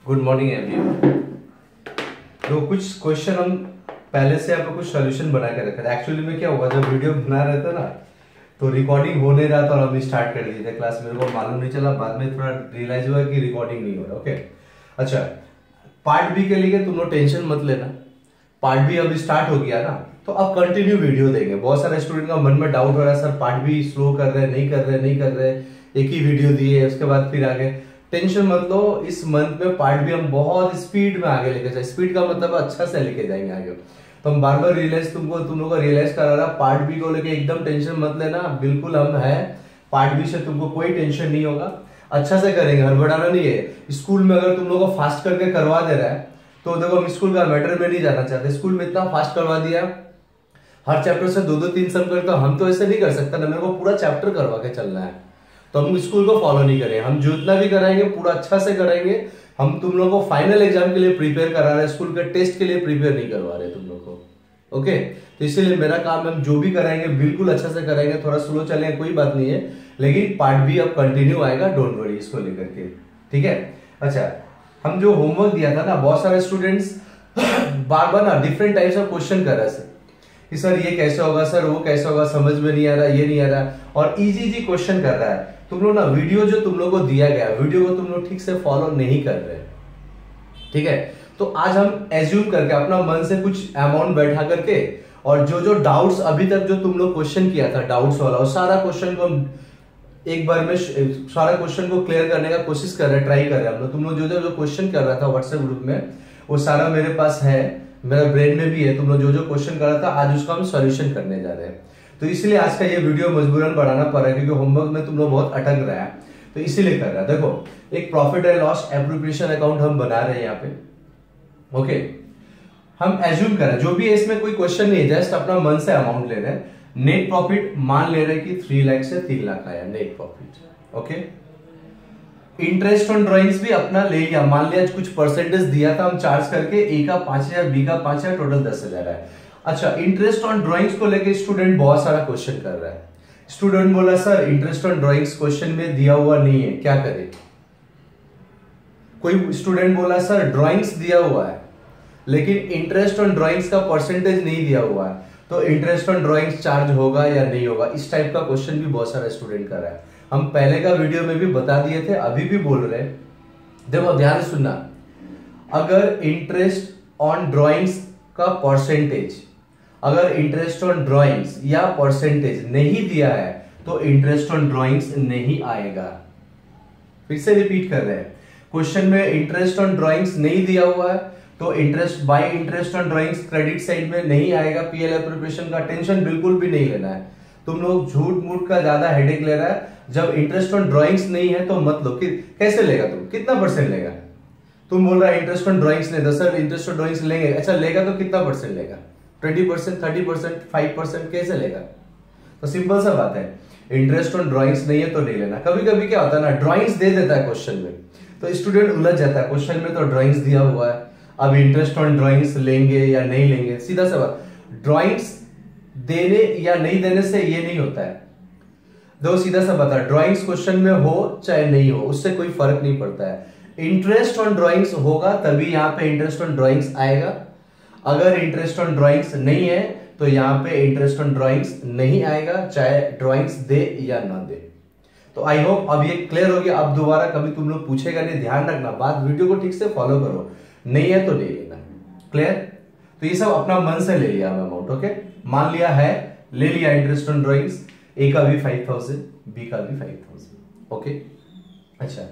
Good morning everyone. तो कुछ question हम पहले से आपको कुछ सोल्यूशन बना के रखे थे। एक्चुअली में क्या हुआ, जब वीडियो बना रहे थे ना तो रिकॉर्डिंग हो नहीं रहा था और हम स्टार्ट कर दिए थे क्लास। मेरे को मालूम नहीं चला, बाद में थोड़ा रियलाइज हुआ कि रिकॉर्डिंग नहीं हो रहा। ओके अच्छा, पार्ट बी के लिए तुम लोग टेंशन मत लेना, पार्ट बी अब स्टार्ट हो गया ना तो अब कंटिन्यू वीडियो देंगे। बहुत सारे स्टूडेंट का मन में डाउट हो रहा है, सर पार्ट बी स्लो कर रहे, नहीं कर रहे, एक ही वीडियो दिए उसके बाद फिर आगे। टेंशन मत लो, इस मंथ में पार्ट बी हम बहुत स्पीड में आगे लेके जाए। स्पीड का मतलब अच्छा से लेके जाएंगे आगे। तो हम बार बार रियलाइज तुम लोग को रियलाइज करा रहा, पार्ट बी को लेके एकदम टेंशन मत लेना, बिल्कुल हम है। पार्ट बी से तुमको कोई टेंशन नहीं होगा, अच्छा से करेंगे, हड़बड़ाना नहीं है। स्कूल में अगर तुम लोग को फास्ट करके करवा दे रहा है तो देखो, हम स्कूल का मैटर में नहीं जाना चाहते। स्कूल में इतना फास्ट करवा दिया, हर चैप्टर से 2-3 सम करते, हम तो ऐसे नहीं कर सकता ना, मेरे को पूरा चैप्टर करवा के चलना है। तो हम स्कूल को फॉलो नहीं करें, हम जितना भी कराएंगे पूरा अच्छा से कराएंगे। हम तुम लोगों को फाइनल एग्जाम के लिए प्रिपेयर करा रहे हैं, स्कूल के टेस्ट के लिए प्रिपेयर नहीं करवा रहे तुम लोग को। ओके, तो इसीलिए मेरा काम है, हम जो भी कराएंगे बिल्कुल अच्छा से कराएंगे। थोड़ा स्लो चलेंगे कोई बात नहीं है, लेकिन पार्ट बी अब कंटिन्यू आएगा, डोंट वरी इसको लेकर के, ठीक है। अच्छा, हम जो होमवर्क दिया था ना, बहुत सारे स्टूडेंट्स बार बार ना डिफरेंट टाइप्स ऑफ क्वेश्चन कर रहे थे कि सर ये कैसे होगा, सर वो कैसे होगा, समझ में नहीं आ रहा, ये नहीं आ रहा, और इजी क्वेश्चन कर रहा है। तुम लोग ना वीडियो जो तुम लोग को दिया गया, वीडियो को तुम लोग ठीक से फॉलो नहीं कर रहे, ठीक है। तो आज हम एज्यूम करके अपना मन से कुछ अमाउंट बैठा करके, और जो जो डाउट्स अभी तक जो तुम लोग क्वेश्चन किया था डाउट्स वाला, और सारा क्वेश्चन को हम एक बार में सारा क्वेश्चन को क्लियर करने का कोशिश कर रहे हैं, ट्राई कर रहे हैं हम लोग। तुम लोग जो क्वेश्चन कर रहा था व्हाट्सएप ग्रुप में, वो सारा मेरे पास है, मेरा ब्रेन में भी है। तुम लोग जो क्वेश्चन कर रहा था, आज उसका हम सॉल्यूशन करने जा रहे हैं। तो इसलिए आज का ये वीडियो मजबूरन बढ़ाना पड़ रहा है, क्योंकि होमवर्क में तुम लोग बहुत अटक रहा है, तो इसीलिए कर रहा है। देखो, एक profit and loss appropriation account हम बना रहे हैं यहाँ पे। ओके, हम एज्यूम कर रहे हैं, जो भी है इसमें कोई क्वेश्चन नहीं है, जस्ट अपना मन से अमाउंट ले रहे हैं। नेट प्रॉफिट मान ले रहे हैं कि 3 लाख से 3 लाख आया net profit. Okay, interest on drawings भी अपना ले लिया, मान लिया कुछ परसेंटेज दिया था हम चार्ज करके, ए का 5,000, बी का 5,000, टोटल 10,000 है। अच्छा, इंटरेस्ट ऑन ड्राइंग्स को लेके स्टूडेंट बहुत सारा क्वेश्चन कर रहा है। स्टूडेंट बोला sir interest on drawings question में दिया हुआ नहीं है, क्या करें। कोई स्टूडेंट बोला सर ड्राइंग्स दिया हुआ है लेकिन इंटरेस्ट ऑन ड्राइंग्स का परसेंटेज नहीं दिया हुआ है, तो इंटरेस्ट ऑन ड्राइंग्स चार्ज होगा या नहीं होगा। इस टाइप का क्वेश्चन भी बहुत सारा स्टूडेंट कर रहा है। हम पहले का वीडियो में भी बता दिए थे, अभी भी बोल रहे हैं। देखो ध्यान से सुनना, अगर इंटरेस्ट ऑन ड्राइंग्स का परसेंटेज, अगर इंटरेस्ट ऑन ड्राइंग्स या परसेंटेज नहीं दिया है तो इंटरेस्ट ऑन ड्राइंग्स नहीं आएगा। फिर से रिपीट कर रहे हैं, क्वेश्चन में इंटरेस्ट ऑन ड्राइंग्स नहीं दिया हुआ है तो interest by interest on drawings credit side में नहीं आएगा। पीएल एप्रोप्रिएशन का टेंशन बिल्कुल भी नहीं लेना है। तुम लोग झूठ मूठ का ज्यादा हेडेक ले रहा है। जब इंटरेस्ट ऑन ड्राइंग्स नहीं है तो मत लो। कैसे लेगा तुम, कितना परसेंट लेगा। तुम बोल रहा है इंटरेस्ट ऑन ड्राइंग्स नहीं, सर इंटरेस्ट ऑन ड्राइंग्स लेंगे, अच्छा लेगा तो कितना परसेंट लेगा, 20%, 30%, 5%, कैसे लेगा। तो सिंपल सा बात है, इंटरेस्ट ऑन ड्राइंग्स नहीं है तो नहीं लेना। कभी कभी क्या होता है ना, ड्राइंग्स दे देता है क्वेश्चन में, तो स्टूडेंट उलझ जाता है, क्वेश्चन में तो ड्राइंग्स दिया हुआ है, अब इंटरेस्ट ऑन ड्राइंग्स लेंगे या नहीं लेंगे। सीधा सा बात, ड्राइंग्स देने या नहीं देने से ये नहीं होता है। दो सीधा सा बता, ड्राइंग्स क्वेश्चन में हो चाहे नहीं हो उससे कोई फर्क नहीं पड़ता है। इंटरेस्ट ऑन ड्राइंग्स होगा तभी यहाँ पे इंटरेस्ट ऑन ड्राइंग्स आएगा। अगर इंटरेस्ट ऑन ड्राइंग्स नहीं है तो यहाँ पे इंटरेस्ट ऑन ड्राइंग्स नहीं आएगा, चाहे ड्राइंग्स दे या ना दे। तो आई होप अब ये क्लियर हो गया। अब दोबारा कभी तुम लोग पूछेगा नहीं, ध्यान रखना, बात वीडियो को ठीक से फॉलो करो, नहीं है तो नहीं लेना। क्लियर। तो ये सब अपना मन से ले लिया अमाउंट। ओके, मान लिया है, ले लिया इंटरेस्ट ऑन ड्राइंग्स, ए का भी 5,000, बी का भी 5,000। ओके, अच्छा,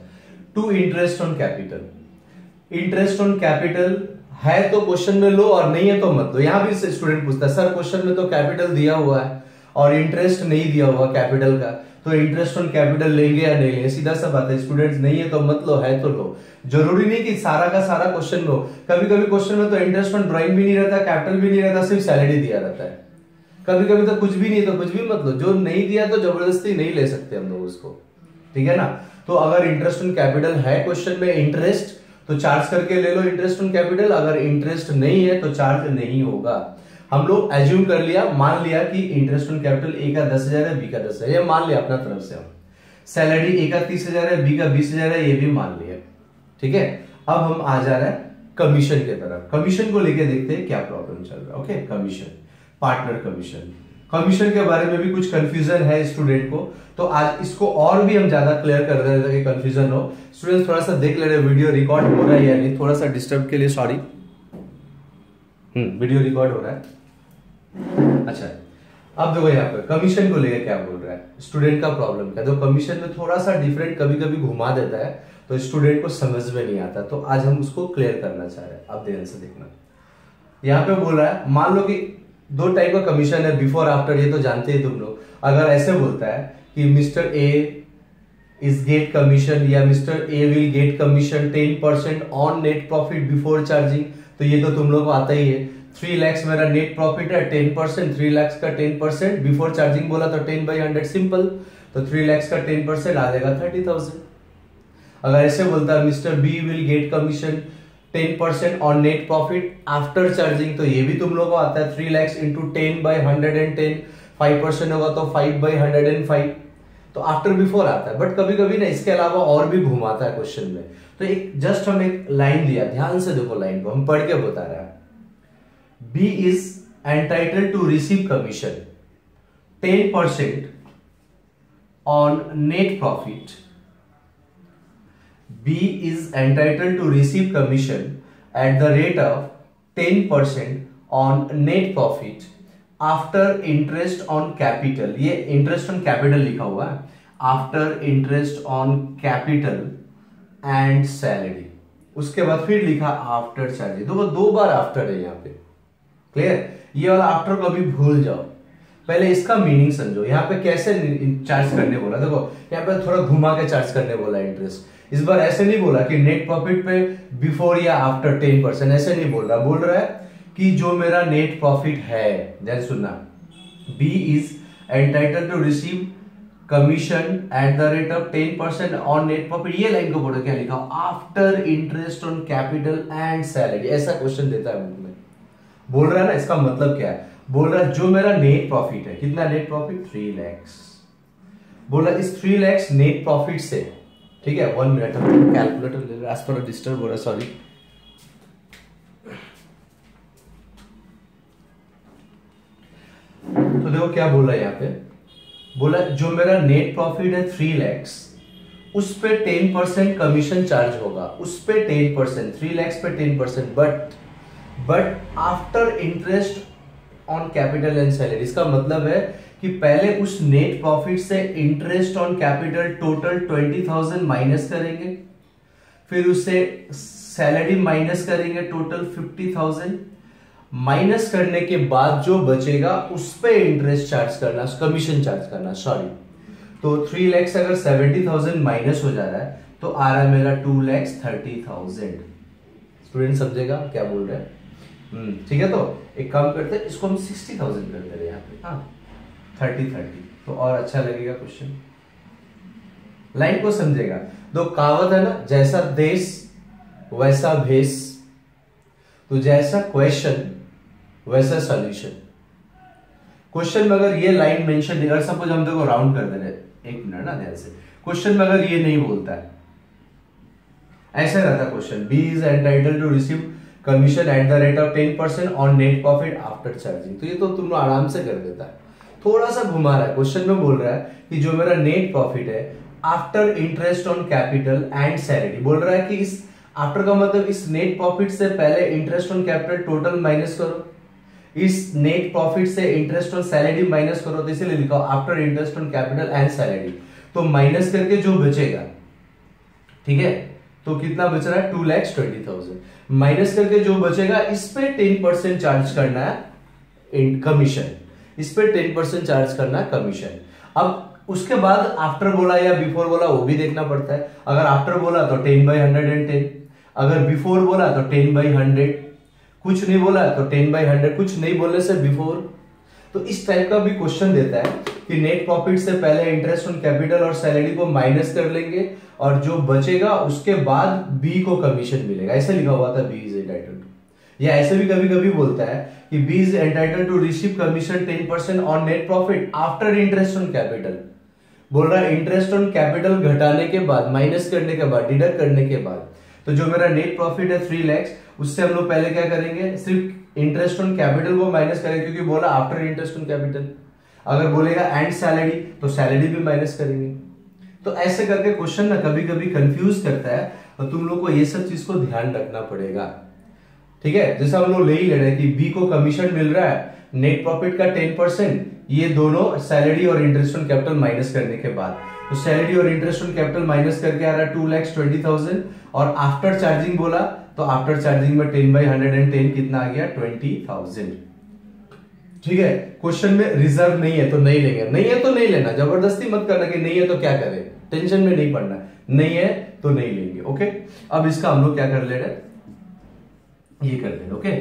to interest on capital. Interest on capital है तो क्वेश्चन में लो और नहीं है तो मत लो। यहां भी स्टूडेंट पूछता है सर क्वेश्चन में तो कैपिटल दिया हुआ है और इंटरेस्ट नहीं दिया हुआ कैपिटल का, तो इंटरेस्ट ऑन कैपिटल लेंगे या नहीं लेंगे। सीधा सा बात है, स्टूडेंट्स नहीं है तो मत लो, है तो लो। जरूरी नहीं कि सारा का सारा क्वेश्चन लो। कभी कभी क्वेश्चन में तो इंटरेस्ट ऑन ड्राइंग भी नहीं रहता, कैपिटल भी नहीं रहता, सिर्फ सैलरी दिया रहता है। कभी कभी तो कुछ भी नहीं, तो कुछ भी मत लो। जो नहीं दिया तो जबरदस्ती नहीं ले सकते हम लोग उसको, ठीक है ना। तो अगर इंटरेस्ट ऑन कैपिटल है क्वेश्चन में इंटरेस्ट, तो चार्ज करके ले लो इंटरेस्ट ऑन कैपिटल। अगर इंटरेस्ट नहीं है तो चार्ज नहीं होगा। हम लोग एज्यूम कर लिया, मान लिया कि इंटरेस्ट ऑन कैपिटल ए का 10,000 है, बी का 10,000, ये मान लिया अपना तरफ से। हम सैलरी ए का 30,000 है, बी का 20,000 है, ये भी मान लिया, ठीक है। अब हम आ जा रहा है कमीशन के तरफ। कमीशन को लेके देखते हैं क्या प्रॉब्लम चल रहा है। Okay, commission, partner commission. Commission के बारे में भी कुछ कंफ्यूजन है स्टूडेंट को, तो आज इसको और भी हम ज्यादा क्लियर कर रहे हैं ताकि कंफ्यूजन हो। स्टूडेंट्स थोड़ा सा देख ले रहे वीडियो रिकॉर्ड हो रहा है या नहीं, थोड़ा सा डिस्टर्ब के लिए सॉरी। वीडियो रिकॉर्ड हो रहा है। अच्छा, अब देखो यहाँ पे कमीशन को लेकर क्या बोल रहा है स्टूडेंट का प्रॉब्लम क्या। तो कमीशन में थोड़ा सा डिफरेंट कभी कभी घुमा देता है तो स्टूडेंट को समझ में नहीं आता, तो आज हम उसको क्लियर करना चाह रहे हैं। अब ध्यान से देखना, यहाँ पे बोल रहा है मान लो कि दो टाइप का कमीशन है, बिफोर आफ्टर, ये तो जानते ही तुम लोग। अगर ऐसे बोलता है कि mister A is get commission या mister A will get commission 10% on net profit before charging, तो ये तो तुम लोग को आता ही है। 3 lakhs मेरा नेट प्रॉफिट है, 10%, 3 lakhs का 10%, बिफोर चार्जिंग बोला तो 10/100 सिंपल, तो 3 lakhs का 10% आ जाएगा 30,000। अगर ऐसे बोलता है mister B will get commission 10% on net profit after charging, तो ये भी तुम लोग को आता है। 3 lakhs इंटू 10/110, 5% होगा तो 5/105, तो आफ्टर बिफोर आता है। बट कभी कभी ना इसके अलावा और भी घुमाता है क्वेश्चन में, तो एक जस्ट हम एक लाइन दिया, ध्यान से देखो लाइन को, हम पढ़ के बता रहा है। B is entitled to receive commission 10% on net profit. B is entitled to receive commission at the rate of 10% on net profit after interest on capital। ये interest on capital लिखा हुआ है, after interest on capital and salary। उसके बाद फिर लिखा after charge, तो वो 2 बार after है यहाँ पे। क्लियर? ये वाला after को भी भूल जाओ, पहले इसका मीनिंग समझो। यहाँ पे कैसे चार्ज करने बोला, देखो यहाँ पे थोड़ा घुमा के चार्ज करने बोला इंटरेस्ट। इस बार ऐसे नहीं बोला कि नेट प्रॉफिट पे बिफोर या आफ्टर 10%, ऐसे नहीं बोल रहा। बोल रहा है कि जो मेरा नेट प्रॉफिट है, ध्यान सुनना, B is entitled to receive commission at the rate of 10% on net profit. ये लाइन को बोलो क्या लिखा, after interest on capital and salary, ऐसा क्वेश्चन देता है बुक में। बोल रहा है ना, इसका मतलब क्या है, बोल रहा है जो मेरा नेट प्रॉफिट है, कितना नेट प्रॉफिट, 3 lakhs। बोला इस 3 lakhs नेट प्रॉफिट से, ठीक है, 1 मिनट हम कैलकुलेटर ले रहे, आज थोड़ा डिस्टर्ब हो रहा है, सॉरी। तो देखो क्या बोला यहाँ पे, बोला जो मेरा नेट प्रॉफिट है 3 lakhs, उस पे 10% कमीशन चार्ज होगा, उस पे 10%, 3 lakhs पे 10%, but after interest on capital and salary. इसका मतलब है कि पहले उस नेट प्रॉफिट से interest on capital total 20,000 minus करेंगे, फिर उससे सैलरी माइनस करेंगे टोटल 50,000, माइनस करने के बाद जो बचेगा उस पे इंटरेस्ट चार्ज करना, कमीशन चार्ज करना, सॉरी। तो 3 lakhs अगर 70,000 माइनस हो जा रहा है तो आ रहा है मेरा 2,30,000। स्टूडेंट समझेगा क्या बोल रहे हैं? ठीक है, तो एक काम करते हैं, इसको हम 60,000 कर दे रहे हैं यहाँ पे, हाँ 30 तो और अच्छा लगेगा क्वेश्चन, लाइन को समझेगा। तो कहावत है ना, जैसा देश वैसा भेष, तो जैसा क्वेश्चन वैसा सॉल्यूशन। क्वेश्चन में अगर ये लाइन मेंशन नहीं, अगर सपोज हम देखो राउंड कर दे रहे, एक मिनट ना ध्यान से, क्वेश्चन में अगर ये नहीं बोलता है, ऐसा रहता question, B is entitled to receive commission at the rate of 10% on net profit after charging, तो ये तो तुम आराम से कर देता है। थोड़ा सा घुमा रहा है, क्वेश्चन में बोल रहा है कि जो मेरा नेट प्रॉफिट है after interest on capital and salary. बोल रहा है कि इस आफ्टर का मतलब इस नेट प्रॉफिट से पहले interest on capital total minus करो, इस नेट प्रॉफिट से इंटरेस्ट ऑन सैलरी माइनस करो, तो इसीलिए लिखा after interest on capital and salary. तो माइनस करके जो बचेगा, ठीक है, तो कितना बच रहा है, 2,20,000, माइनस करके जो बचेगा इस पे 10% चार्ज करना है कमीशन, इस पे 10% चार्ज करना है कमीशन। अब उसके बाद आफ्टर बोला या बिफोर बोला वो भी देखना पड़ता है। अगर आफ्टर बोला तो 10/110, अगर बिफोर बोला तो 10/100, कुछ नहीं बोला तो 10/100, कुछ नहीं बोलने से बिफोर। तो इस टाइप का भी क्वेश्चन देता है कि नेट प्रॉफिट से पहले इंटरेस्ट ऑन कैपिटल और सैलरी को माइनस कर लेंगे और जो बचेगा उसके बाद बी को कमीशन मिलेगा, ऐसे लिखा हुआ था बी इज एंटाइटल्ड टू। या ऐसे भी कभी कभी बोलता है कि B is entitled to receive commission 10% on net profit after interest on capital. बोल रहा है इंटरेस्ट ऑन कैपिटल घटाने के बाद, माइनस करने के बाद, डिडक्ट करने के बाद, तो जो मेरा नेट प्रॉफिट है 3 लाख, उससे हम लोग पहले क्या करेंगे, सिर्फ इंटरेस्ट ऑन कैपिटल को माइनस करेंगे, क्योंकि बोला आफ्टर इंटरेस्ट ऑन कैपिटल। अगर बोलेगा एंड सैलरी तो सैलरी भी माइनस करेंगे। तो ऐसे करके क्वेश्चन ना कभी कभी कंफ्यूज करता है, और तुम लोग को ये सब चीज को ध्यान रखना पड़ेगा, ठीक है। जैसा हम लोग ले ही ले रहे हैं कि बी को कमीशन मिल रहा है, नेट प्रॉफिट का 10%, ये दोनों सैलरी और इंटरेस्ट ऑन कैपिटल माइनस करने के बाद, तो सैलरी और इंटरेस्ट ऑन कैपिटल माइनस करके आ रहा है 2,20,000, और आफ्टर चार्जिंग बोला तो आफ्टर चार्जिंग में 10/110 कितना आ गया, 20,000, ठीक है। क्वेश्चन में रिजर्व नहीं है तो नहीं लेंगे, नहीं है तो नहीं लेना, जबरदस्ती मत करना कि नहीं है तो क्या करें, टेंशन में नहीं पड़ना, नहीं है तो नहीं लेंगे, ओके। अब इसका हम लोग क्या कर ले रहे, ये कर ले, ओके।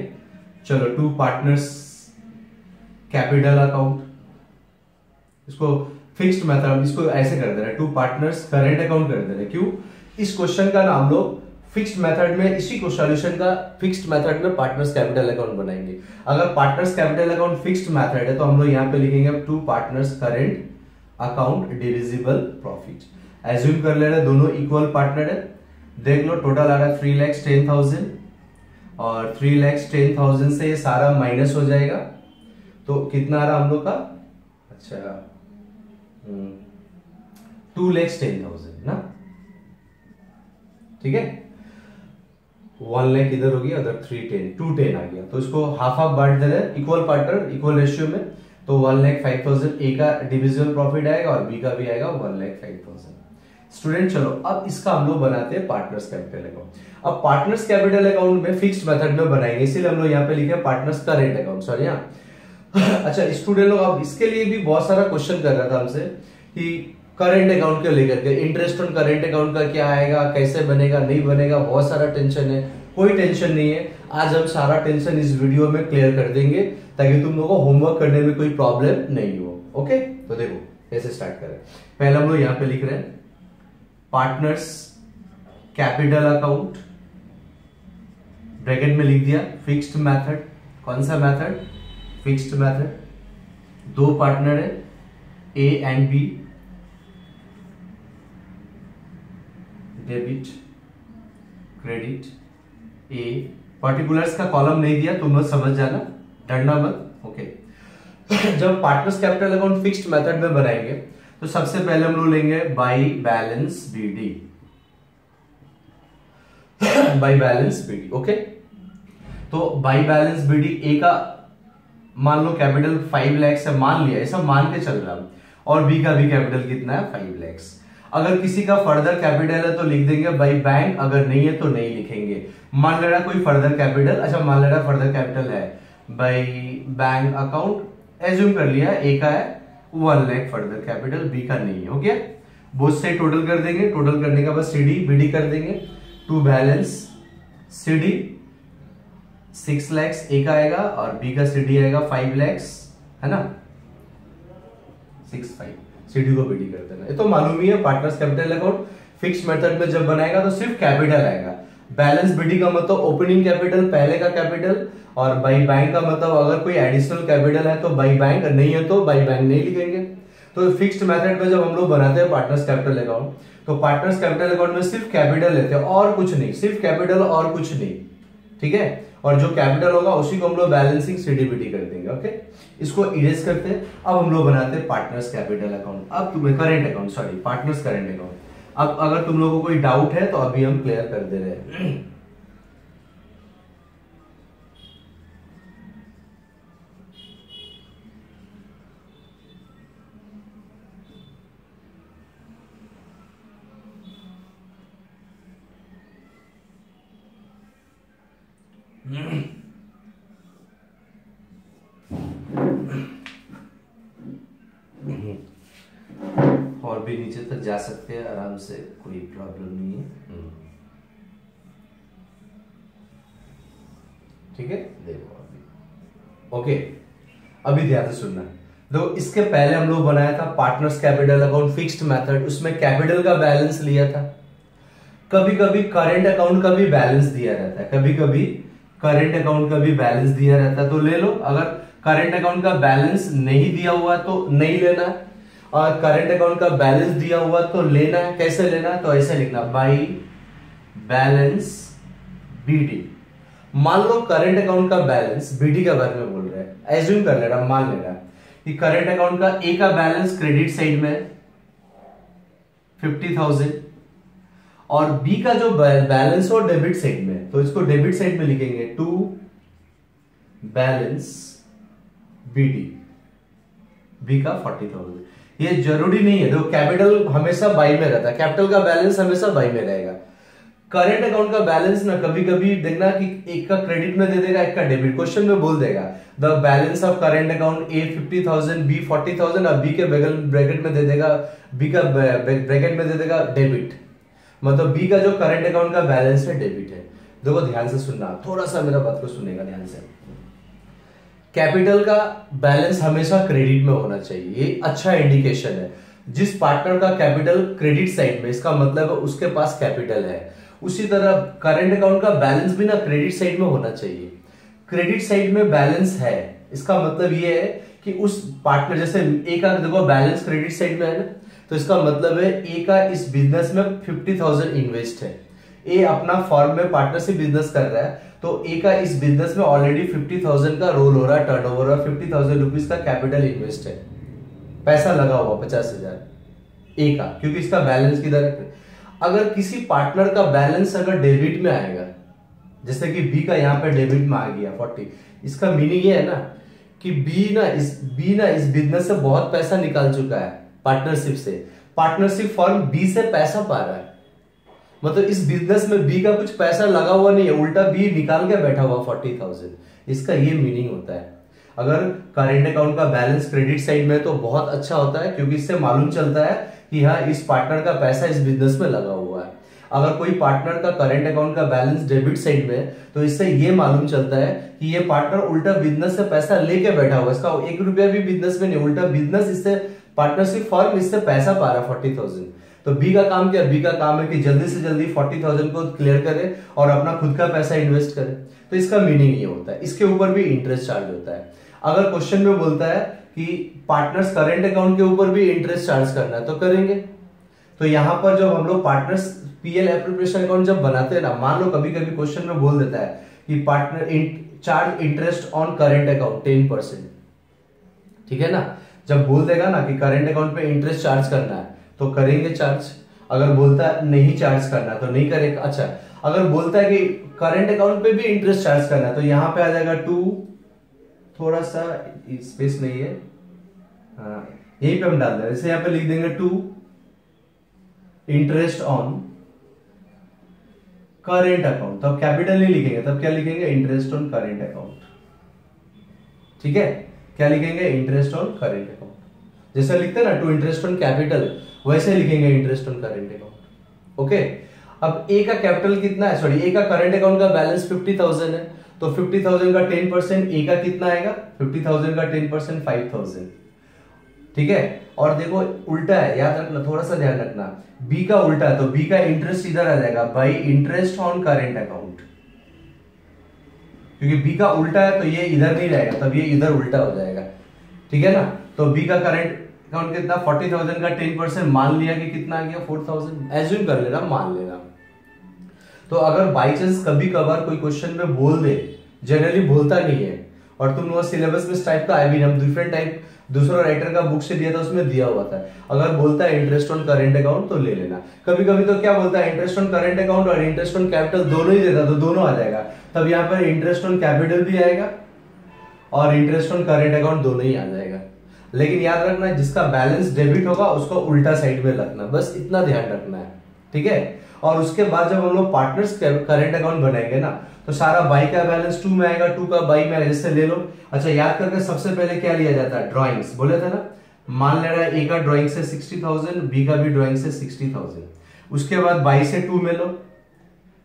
चलो, 2 पार्टनर्स कैपिटल अकाउंट, इसको फिक्स्ड मेथड, इसको ऐसे कर दे रहे हैं, 2 पार्टनर्स करेंट अकाउंट कर दे रहे हैं। क्यों, इस क्वेश्चन का नाम लोग फिक्स्ड मेथड में, इसी को सॉल्यूशन का फिक्स्ड मेथड में पार्टनर्स कैपिटल अकाउंट बनाएंगे। अगर partners capital account fixed method है तो हम लोग यहां पे लिखेंगे 2 partners current account divisible profit. Assume कर ले रहे हैं दोनों इक्वल पार्टनर है, देख लो टोटल आ रहा है 3,10,000, और 3,10,000 से ये सारा माइनस हो जाएगा, तो कितना आ रहा हम लोग का, अच्छा 2,10,000 ना, ठीक है। 1 लाख इधर हो गया, उधर 210 आ गया, तो इसको हाफ हाफ बांट दे रहे हैं, इक्वल पार्टनर इक्वल रेशियो में, तो 1,05,000 ए का डिविजिबल प्रॉफिट आएगा और बी का भी आएगा 1,05,000। स्टूडेंट चलो अब इसका हम लोग बनाते हैं पार्टनर्स कैपिटल अकाउंट। अब पार्टनर्स कैपिटल अकाउंट में फिक्स्ड मेथड में बनाएंगे, इसीलिए हम लोग यहाँ पे लिखे पार्टनर्स करेंट अकाउंट, सॉरी यहाँ। अच्छा स्टूडेंट लोग, अब इसके लिए भी बहुत सारा क्वेश्चन कर रहा था हमसे कि करेंट अकाउंट को लेकर के, इंटरेस्ट ऑन करेंट अकाउंट का क्या आएगा, कैसे बनेगा, नहीं बनेगा, बहुत सारा टेंशन है। कोई टेंशन नहीं है, आज हम सारा टेंशन इस वीडियो में क्लियर कर देंगे, ताकि तुम लोगों को होमवर्क करने में कोई प्रॉब्लम नहीं हो, ओके। तो देखो कैसे स्टार्ट करें, पहले हम लोग यहाँ पे लिख रहे हैं पार्टनर्स कैपिटल अकाउंट, ब्रैकेट में लिख दिया फिक्स्ड मेथड। कौन सा मेथड, फिक्स्ड मेथड। 2 पार्टनर है A and B, debit credit A, particulars का कॉलम नहीं दिया, तुम लोग समझ जाना, डरना मत, ओके। जब partners capital account fixed method में बनाएंगे तो सबसे पहले हम लोग लेंगे by balance BD, by balance BD, okay. तो बाई बैलेंस बीडी ए का मान लो कैपिटल 5 लाख है, मान लिया, ऐसा मान के चल रहा, और बी का भी कैपिटल कितना है 5 लाख। अगर किसी का फर्दर कैपिटल है तो लिख देंगे बाई बैंक, अगर नहीं है तो नहीं लिखेंगे। मान ले रहा कोई फर्दर कैपिटल, अच्छा मान ले रहा फर्दर कैपिटल है बाई बैंक अकाउंट, एज्यूम कर लिया ए का है 1 लाख फर्दर कैपिटल, बी का नहीं है, हो गया। बोथ से टोटल कर देंगे, टोटल करने का बाद सीडी बीडी कर देंगे, टू बैलेंस सीडी 6 लाख ए का आएगा और बी का सीडी आएगा 5 लाख, है ना, 6,5, सीडी को बीडी कर देना। ये तो मालूम ही है, partners capital account fixed method में जब बनाएगा तो सिर्फ कैपिटल आएगा। बैलेंस बीडी का मतलब ओपनिंग कैपिटल, पहले का कैपिटल, और बाई बैंक का मतलब अगर कोई एडिशनल कैपिटल है तो बाई बैंक, नहीं है तो बाई बैंक नहीं लिखेंगे। तो फिक्स्ड मेथड में जब हम लोग बनाते हैं पार्टनर्स कैपिटल अकाउंट, तो पार्टनर्स कैपिटल अकाउंट में सिर्फ कैपिटल लेते हैं और कुछ नहीं, सिर्फ कैपिटल और कुछ नहीं, ठीक है। और जो कैपिटल होगा उसी को हम लोग बैलेंसिंग सीडीबीटी कर देंगे, ओके। इसको इरेज करते हैं। अब हम लोग बनाते हैं पार्टनर्स कैपिटल अकाउंट, अब तुम्हें current account, sorry partners current account. अब अगर तुम लोगों को कोई डाउट है तो अभी हम क्लियर कर दे रहे हैं। और भी नीचे तक जा सकते हैं आराम से, कोई प्रॉब्लम नहीं है, ठीक है। देखो अभी, ओके, अभी ध्यान से सुनना। देखो इसके पहले हम लोग बनाया था partners capital account fixed method, उसमें कैपिटल का बैलेंस लिया था। कभी कभी करेंट अकाउंट का भी बैलेंस दिया रहता है, कभी कभी करेंट अकाउंट का भी बैलेंस दिया रहता है, तो ले लो। अगर करेंट अकाउंट का बैलेंस नहीं दिया हुआ तो नहीं लेना है, और करंट अकाउंट का बैलेंस दिया हुआ तो लेना है। कैसे लेना है, तो ऐसे लिखना बाई बैलेंस बीडी। मान लो करंट अकाउंट का बैलेंस बीडी के बारे में बोल रहे हैं, एज्यूम कर ले रहा, मान ले रहा कि करंट अकाउंट का ए का बैलेंस क्रेडिट साइड में 50,000 और बी का जो बैलेंस हो डेबिट साइड में, तो इसको डेबिट साइड में लिखेंगे टू बैलेंस बीडी, बी का 40,000। ये जरूरी नहीं है, देखो कैपिटल हमेशा बाई में रहता है, कैपिटल का बैलेंस हमेशा बाई में रहेगा। करंट अकाउंट का बैलेंस ना कभी कभी देखना कि एक का क्रेडिट में दे देगा, एक का डेबिट। क्वेश्चन में बोल देगा the balance of current account A 50,000 B 40,000 और बी के ब्रैकेट में दे देगा, बी का ब्रैकेट में दे देगा डेबिट, मतलब बी का जो करंट अकाउंट का बैलेंस है डेबिट है। देखो ध्यान से सुनना, थोड़ा सा मेरा बात को सुनेगा ध्यान से। कैपिटल का बैलेंस हमेशा क्रेडिट में होना चाहिए, ये अच्छा इंडिकेशन है। जिस पार्टनर का कैपिटल क्रेडिट साइड में, इसका मतलब है उसके पास कैपिटल है। उसी तरह करंट अकाउंट का बैलेंस भी ना क्रेडिट साइड में होना चाहिए। क्रेडिट साइड में बैलेंस है, इसका मतलब ये है कि उस पार्टनर, जैसे ए का देखो बैलेंस क्रेडिट साइड में है ना, तो इसका मतलब है ए का इस बिजनेस में 50,000 इन्वेस्ट है। ए अपना फॉर्म में पार्टनरशिप बिजनेस कर रहा है, तो ए का इस बिजनेस में ऑलरेडी 50,000 का रोल हो रहा है, टर्नओवर और 50,000 रुपीज का कैपिटल इन्वेस्ट है, पैसा लगा हुआ 50,000 ए का, क्योंकि इसका बैलेंस किधर है। अगर किसी पार्टनर का बैलेंस अगर डेबिट में आएगा, जैसे कि बी का यहाँ पे डेबिट में आ गया 40, इसका मीनिंग ये है ना कि बी ना इस बिजनेस से बहुत पैसा निकाल चुका है पार्टनरशिप से, पार्टनरशिप फॉर्म बी से पैसा पा रहा है, मतलब इस बिजनेस में बी का कुछ पैसा लगा हुआ नहीं है, उल्टा बी निकाल के बैठा हुआ 40,000, इसका ये मीनिंग होता है। अगर करेंट अकाउंट का बैलेंस क्रेडिट साइड में तो बहुत अच्छा होता है, क्योंकि इससे मालूम चलता है कि हाँ इस पार्टनर का पैसा इस बिजनेस में लगा हुआ है। अगर कोई पार्टनर का करंट अकाउंट का बैलेंस डेबिट साइड में, तो इससे ये मालूम चलता है कि ये पार्टनर उल्टा बिजनेस से पैसा लेके बैठा हुआ है, इसका 1 रुपया भी बिजनेस में नहीं, उल्टा बिजनेस इससे पार्टनरशिप फॉर्म इससे पैसा पा रहा है 40,000। तो बी का काम क्या, बी का काम है कि जल्दी से जल्दी 40,000 को क्लियर करे और अपना खुद का पैसा इन्वेस्ट करे। तो इसका मीनिंग ये होता है। इसके ऊपर भी इंटरेस्ट चार्ज होता है। अगर क्वेश्चन में बोलता है कि पार्टनर्स करंट अकाउंट के ऊपर भी इंटरेस्ट चार्ज करना है तो करेंगे। तो यहां पर जब हम लोग पार्टनर्स पीएल एप्रोप्रिएशन अकाउंट जब बनाते हैं ना, मान लो कभी कभी क्वेश्चन में बोल देता है कि partner charge interest on current account 10%, ठीक है ना। जब बोल देगा ना कि करंट अकाउंट पे इंटरेस्ट चार्ज करना है तो करेंगे चार्ज। अगर बोलता है नहीं चार्ज करना तो नहीं करेगा। अच्छा, अगर बोलता है कि करंट अकाउंट पे भी इंटरेस्ट चार्ज करना है तो यहां पे आ जाएगा 2, थोड़ा सा स्पेस नहीं है, यहीं पे हम डाल देंगे, जैसे यहां पे लिख देंगे 2 इंटरेस्ट ऑन करेंट अकाउंट, तब कैपिटल नहीं लिखेंगे, तब क्या लिखेंगे, इंटरेस्ट ऑन करेंट अकाउंट। ठीक है, क्या लिखेंगे, इंटरेस्ट ऑन करेंट अकाउंट। जैसे लिखते हैं ना टू इंटरेस्ट ऑन कैपिटल, वैसे लिखेंगे interest on current account. Okay, अब ए का कैपिटल कितना है, सॉरी ए का करंट अकाउंट का बैलेंस 50,000 है, तो 50,000 का 10% ए का कितना आएगा, 50,000 का 10% 5,000। ठीक है, और देखो उल्टा है, याद रखना, थोड़ा सा ध्यान रखना, बी का उल्टा है तो बी का इंटरेस्ट इधर आ जाएगा by interest on current account, क्योंकि बी का उल्टा है तो ये इधर नहीं रहेगा, तब ये इधर उल्टा हो जाएगा। ठीक है ना, तो बी का करंट अकाउंट कितना, 40,000 का 10% मान लिया कि कितना आ गया, 4,000, एज्यूम कर लेना, मान लेना। तो अगर बाई चांस कभी कभार कोई क्वेश्चन में बोल दे, जनरली बोलता नहीं है, और तुम वो सिलेबस में इस टाइप का आई हम डिफरेंट टाइप दूसरा राइटर का बुक से दिया था, उसमें दिया हुआ था, अगर बोलता है इंटरेस्ट ऑन करेंट अकाउंट तो ले लेना। कभी कभी तो क्या बोलता है, इंटरेस्ट ऑन करेंट अकाउंट और इंटरेस्ट ऑन कैपिटल दोनों ही देता, तो दोनों आ जाएगा, तब यहाँ पर इंटरेस्ट ऑन कैपिटल भी आएगा और इंटरेस्ट ऑन करेंट अकाउंट दोनों ही आ जाएगा। लेकिन याद रखना, जिसका बैलेंस डेबिट होगा उसको उल्टा साइड में रखना, बस इतना ध्यान रखना है। ठीक है, और उसके बाद जब हम लोग पार्टनर्स करेंट अकाउंट बनाएंगे ना, तो सारा बाई का बैलेंस 2 में आएगा, 2 का बाई में आएगा, जैसे ले लो। अच्छा, याद करके सबसे पहले क्या लिया जाता है, ड्रॉइंग्स, बोले थे ना, मान ले रहा है ए का ड्रॉइंग से 60,000, बी का भी ड्रॉइंग से 60,000, उसके बाद बाई से 2 में लो,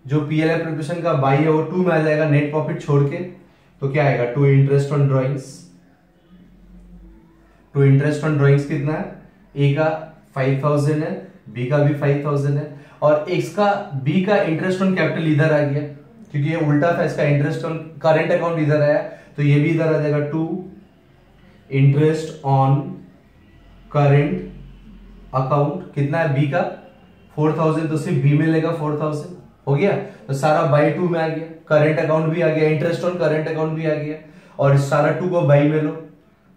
जो पीएल एप्रोप्रिएशन का बाई है वो 2 में आ जाएगा नेट प्रॉफिट छोड़ के, तो क्या आएगा, 2 interest on drawings. 2 interest on drawings कितना है, ए का 5,000 है, बी का भी 5,000 है, और इसका बी का इंटरेस्ट ऑन कैपिटल इधर आ गया, क्योंकि ये उल्टा था, इसका इंटरेस्ट ऑन करेंट अकाउंट इधर आया, तो ये भी इधर आ जाएगा, 2 इंटरेस्ट ऑन करेंट अकाउंट, कितना है बी का 4,000, तो सिर्फ बी में लेगा 4,000, हो गया। तो सारा बाई टू में आ गया, करेंट अकाउंट भी आ गया, इंटरेस्ट ऑन करेंट अकाउंट भी आ गया, और इस सारा टू को बाई में लो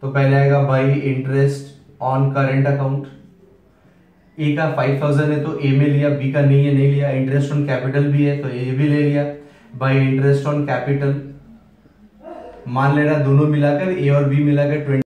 तो पहले आएगा by interest on current account. A का 5000 है तो ए में लिया, बी का नहीं है, नहीं लिया। इंटरेस्ट ऑन कैपिटल भी है तो ए भी ले लिया, बाई इंटरेस्ट ऑन कैपिटल। मान लेना दोनों मिलाकर ए और बी मिलाकर